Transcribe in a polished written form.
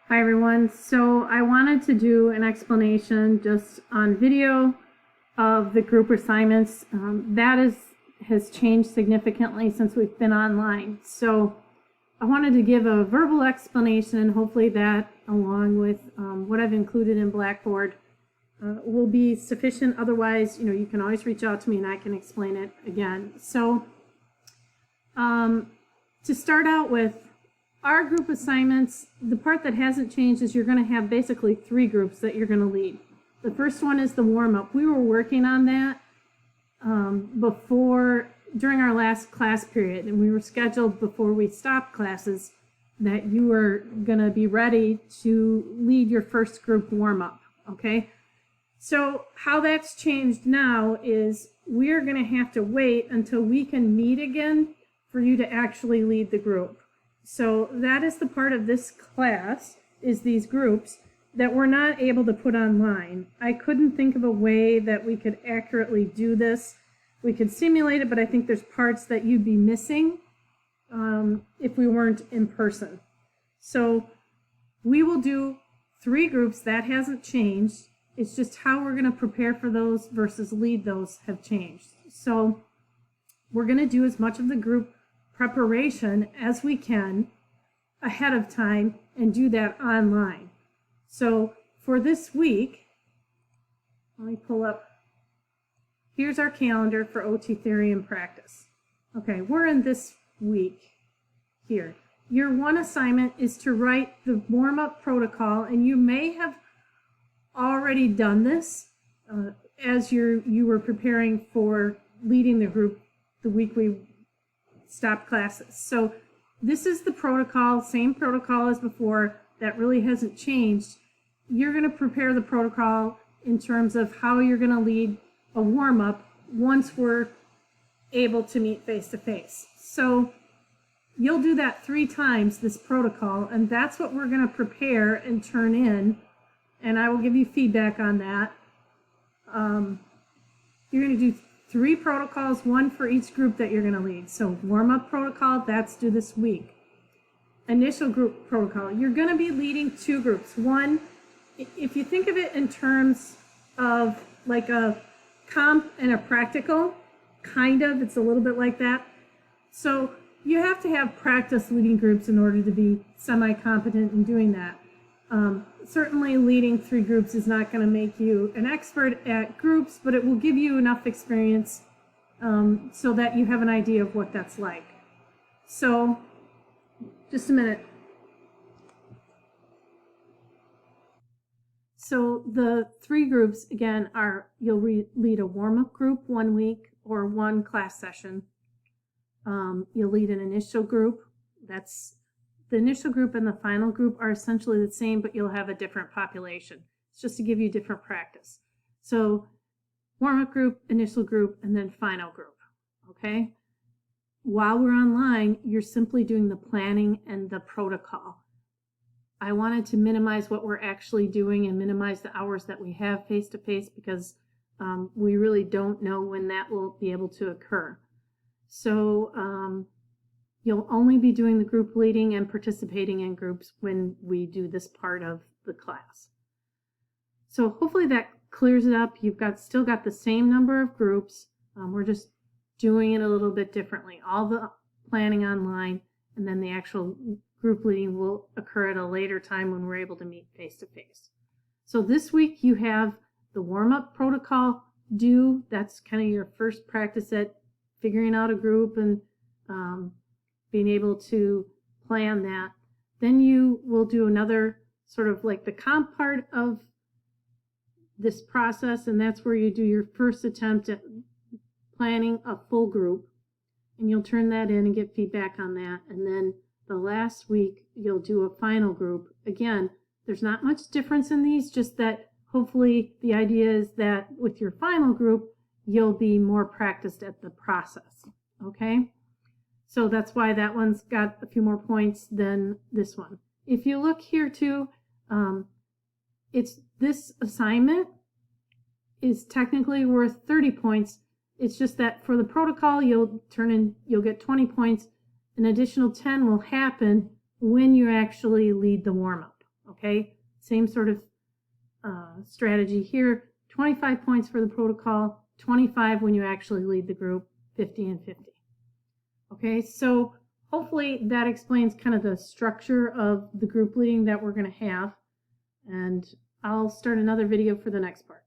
Hi everyone. So I wanted to do an explanation just on video of the group assignments. Has changed significantly since we've been online. So I wanted to give a verbal explanation, and hopefully that, along with what I've included in Blackboard, will be sufficient. Otherwise, you can always reach out to me and I can explain it again. So to start out with, our group assignments, the part that hasn't changed is you're going to have basically 3 groups that you're going to lead. The first one is the warm-up. We were working on that during our last class period, and we were scheduled before we stopped classes that you were going to be ready to lead your first group warm-up, okay? So how that's changed now is we're going to have to wait until we can meet again for you to actually lead the group. So that is the part of this class, is these groups that we're not able to put online. I couldn't think of a way that we could accurately do this. We could simulate it, but I think there's parts that you'd be missing if we weren't in person. So we will do 3 groups. That hasn't changed. It's just how we're going to prepare for those versus lead those have changed. So we're going to do as much of the group preparation as we can ahead of time and do that online. So for this week, let me pull up, here's our calendar for OT theory and practice. Okay, we're in this week here. Your one assignment is to write the warm-up protocol, and you may have already done this as you were preparing for leading the group the week we stopped classes. So this is the protocol, same protocol as before. That really hasn't changed. You're going to prepare the protocol in terms of how you're going to lead a warm-up once we're able to meet face-to-face. So you'll do that 3 times, this protocol, and that's what we're going to prepare and turn in, and I will give you feedback on that. You're going to do 3 protocols, 1 for each group that you're going to lead. So warm-up protocol, that's due this week. Initial group protocol, you're going to be leading 2 groups. One, if you think of it in terms of like a comp and a practical, it's a little bit like that. So you have to have practice leading groups in order to be semi-competent in doing that. Certainly leading 3 groups is not going to make you an expert at groups, but it will give you enough experience so that you have an idea of what that's like. So, just a minute. So the 3 groups, again, are you'll lead a warm-up group 1 week or 1 class session. You'll lead an initial group. The initial group and the final group are essentially the same, but you'll have a different population. It's just to give you different practice. So warm-up group, initial group, and then final group, okay? While we're online, you're simply doing the planning and the protocol. I wanted to minimize what we're actually doing and minimize the hours that we have face-to-face because we really don't know when that will be able to occur. So you'll only be doing the group leading and participating in groups when we do this part of the class. So hopefully that clears it up. You've still got the same number of groups. We're just doing it a little bit differently. All the planning online, and then the actual group leading will occur at a later time when we're able to meet face-to-face. So this week you have the warm-up protocol due. That's kind of your first practice at figuring out a group and being able to plan that. Then you will do another sort of like the comp part of this process, and that's where you do your first attempt at planning a full group, and you'll turn that in and get feedback on that. And then the last week you'll do a final group. Again, there's not much difference in these, just that hopefully the idea is that with your final group you'll be more practiced at the process, okay? So that's why that one's got a few more points than this one. If you look here too, it's this assignment is technically worth 30 points. It's just that for the protocol, you'll get 20 points. An additional 10 will happen when you actually lead the warm-up, Okay, same sort of strategy here. 25 points for the protocol, 25 when you actually lead the group, 50 and 50. Okay, so hopefully that explains kind of the structure of the group leading that we're going to have. And I'll start another video for the next part.